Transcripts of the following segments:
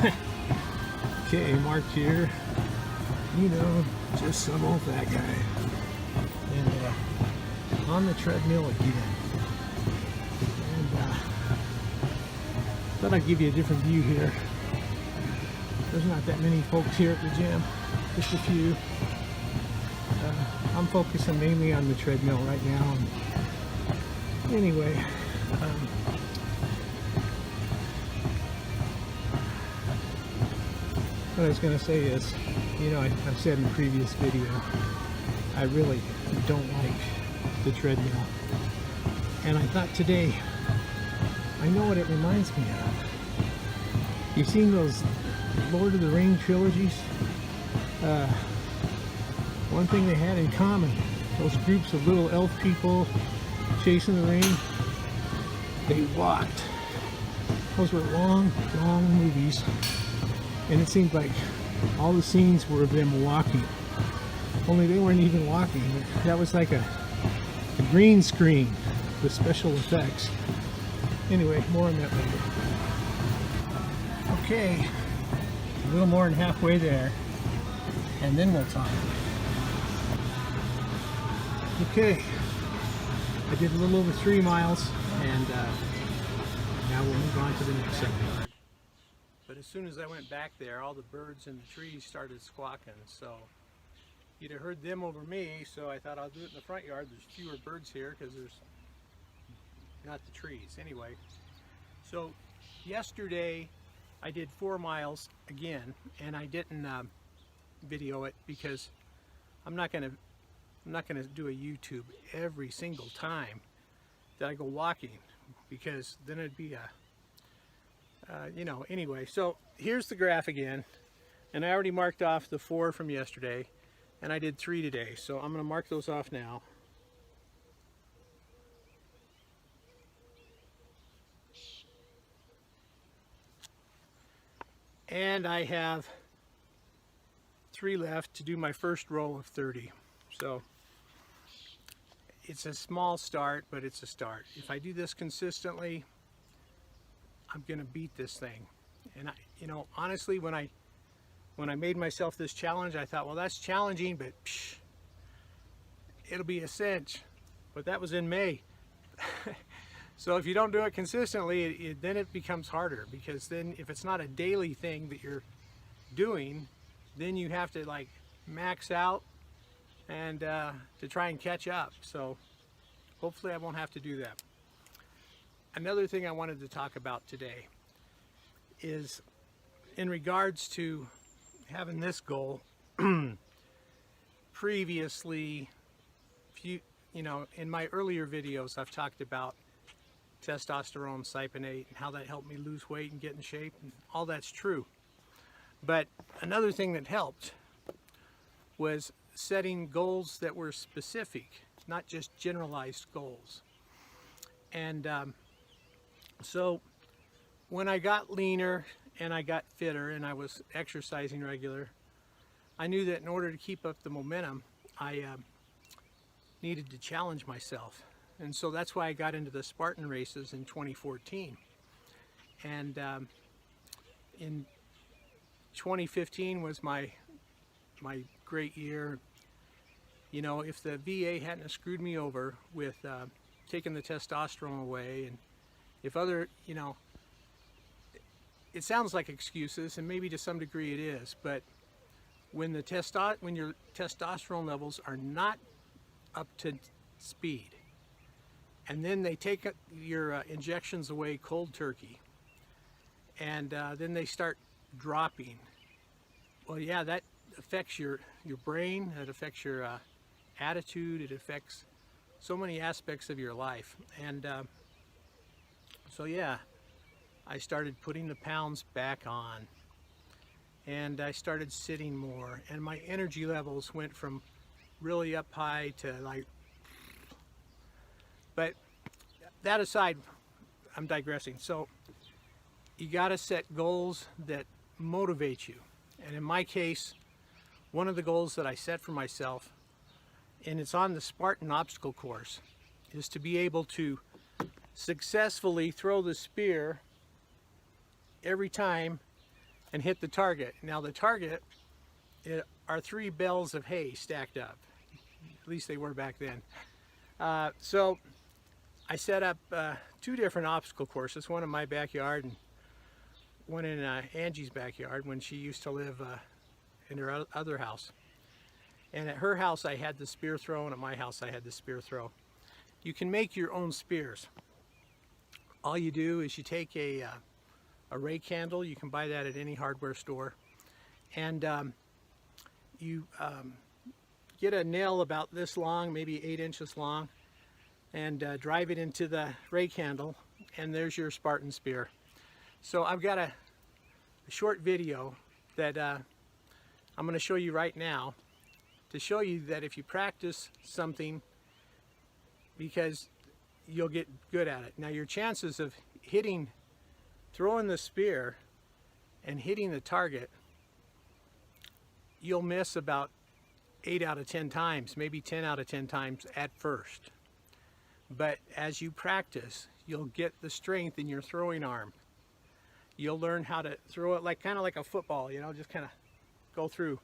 Okay, Mark here. You know, just some old fat guy. And on the treadmill again. And thought I'd give you a different view here. There's not that many folks here at the gym, just a few. I'm focusing mainly on the treadmill right now. And anyway, what I was going to say is, you know, I've said in a previous video, I really don't like the treadmill. And I thought today, I know what it reminds me of. You've seen those Lord of the Rings trilogies? One thing they had in common, those groups of little elf people chasing the rain, they walked. Those were long, long movies. And it seemed like all the scenes were of them walking. Only they weren't even walking. That was like a green screen with special effects. Anyway, more on that later. Okay, a little more than halfway there, and then we'll talk. Okay, I did a little over 3 miles, and now we'll move on to the next segment. But as soon as I went back there, all the birds in the trees started squawking, so you'd have heard them over me, so I thought I'll do it in the front yard. There's fewer birds here because there's not the trees. Anyway, so yesterday I did 4 miles again, and I didn't video it because I'm not gonna do a YouTube every single time that I go walking, because then it'd be a you know. Anyway, so here's the graph again, and I already marked off the 4 from yesterday, and I did 3 today, so I'm going to mark those off now. And I have 3 left to do my first roll of 30. So it's a small start, but it's a start. If I do this consistently, I'm gonna beat this thing. And you know, honestly, when I made myself this challenge, I thought, well, that's challenging, but psh, it'll be a cinch. But that was in May. So if you don't do it consistently, then it becomes harder, because then if it's not a daily thing that you're doing, then you have to like max out and to try and catch up. So hopefully I won't have to do that. Another thing I wanted to talk about today is in regards to having this goal. Previously, you know, in my earlier videos, I've talked about testosterone cypionate and how that helped me lose weight and get in shape, and all that's true. But another thing that helped was setting goals that were specific, not just generalized goals. And so when I got leaner and I got fitter and I was exercising regular, I knew that in order to keep up the momentum, I needed to challenge myself. And so that's why I got into the Spartan races in 2014. And in 2015 was my great year. You know, if the VA hadn't screwed me over with taking the testosterone away, and if other, you know, it sounds like excuses, and maybe to some degree it is, but when your testosterone levels are not up to speed, and then they take your injections away cold turkey, and then they start dropping, well, yeah, that affects your brain, that affects your attitude, it affects so many aspects of your life. And so yeah, I started putting the pounds back on, and I started sitting more, and my energy levels went from really up high to like, but that aside, I'm digressing. So you got to set goals that motivate you. And in my case, one of the goals that I set for myself, and it's on the Spartan obstacle course, is to be able to successfully throw the spear every time and hit the target. Now the target are 3 bales of hay stacked up. At least they were back then. So I set up 2 different obstacle courses, one in my backyard and one in Angie's backyard when she used to live in her other house. And at her house I had the spear throw, and at my house I had the spear throw. You can make your own spears. All you do is you take a rake handle. You can buy that at any hardware store, and you get a nail about this long, maybe 8 inches long, and drive it into the rake handle, and there's your Spartan spear. So I've got a short video that I'm going to show you right now to show you that if you practice something, because you'll get good at it. Now your chances of throwing the spear and hitting the target, you'll miss about 8 out of 10 times, maybe 10 out of 10 times at first. But as you practice, you'll get the strength in your throwing arm. You'll learn how to throw it kind of like a football, you know, just kind of go through.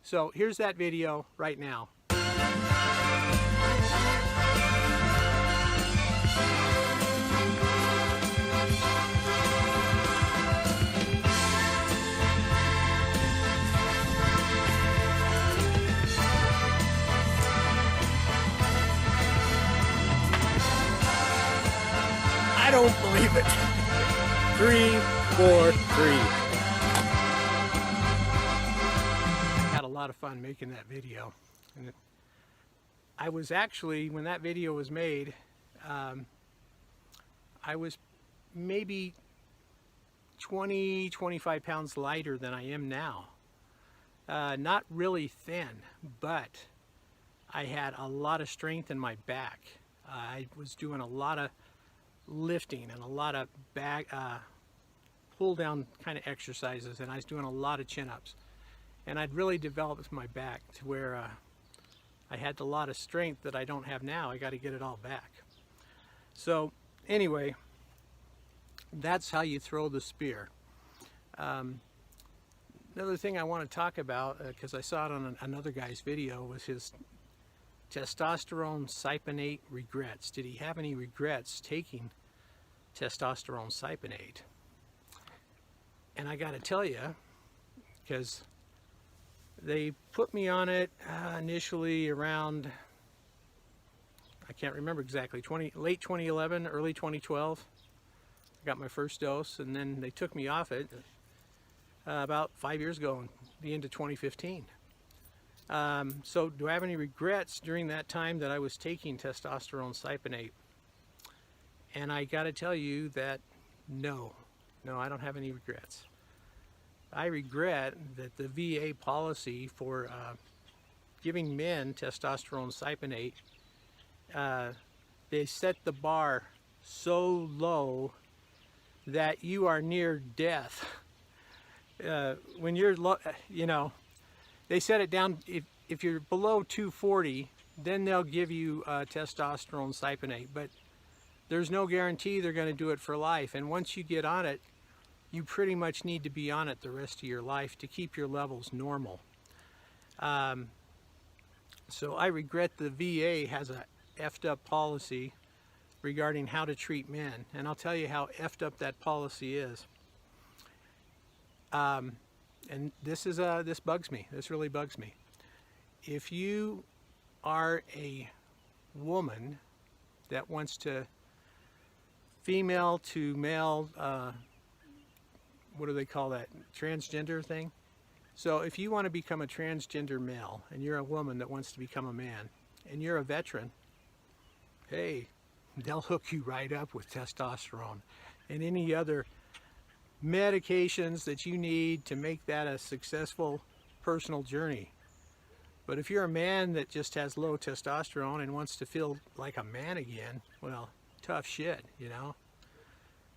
So here's that video right now. I don't believe it. 3, 4, 3. Had a lot of fun making that video. And I was actually, when that video was made, I was maybe 20, 25 pounds lighter than I am now. Not really thin, but I had a lot of strength in my back. I was doing a lot of lifting and a lot of back pull down kind of exercises, and I was doing a lot of chin-ups, and I'd really developed my back to where I had a lot of strength that I don't have now. I got to get it all back. So anyway, that's how you throw the spear. Another thing I want to talk about, because I saw it on another guy's video, was his testosterone cypionate regrets. Did he have any regrets taking testosterone cypionate? And I got to tell you, because they put me on it initially around, I can't remember exactly, late 2011, early 2012. I got my first dose, and then they took me off it about 5 years ago, the end of 2015. So do I have any regrets during that time that I was taking testosterone cypionate? And I got to tell you that no, I don't have any regrets. I regret that the VA policy for giving men testosterone cypionate, they set the bar so low that you are near death. When you're, you know, they set it down, if you're below 240, then they'll give you testosterone cypionate, but there's no guarantee they're going to do it for life. And once you get on it, you pretty much need to be on it the rest of your life to keep your levels normal. So I regret the VA has a effed up policy regarding how to treat men, and I'll tell you how effed up that policy is. And this bugs me. This really bugs me. If you are a woman that wants to female to male, what do they call that? Transgender thing? So if you want to become a transgender male and you're a woman that wants to become a man and you're a veteran, hey, they'll hook you right up with testosterone and any other medications that you need to make that a successful personal journey. But if you're a man that just has low testosterone and wants to feel like a man again, well, tough shit, you know.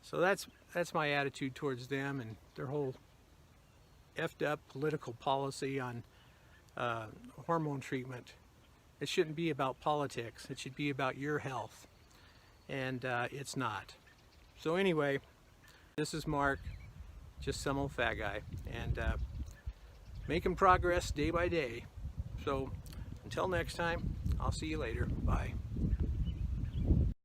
So that's my attitude towards them and their whole effed up political policy on hormone treatment. It shouldn't be about politics. It should be about your health, and it's not. So anyway, this is Mark. just some old fat guy, and making progress day by day. So until next time, I'll see you later. Bye.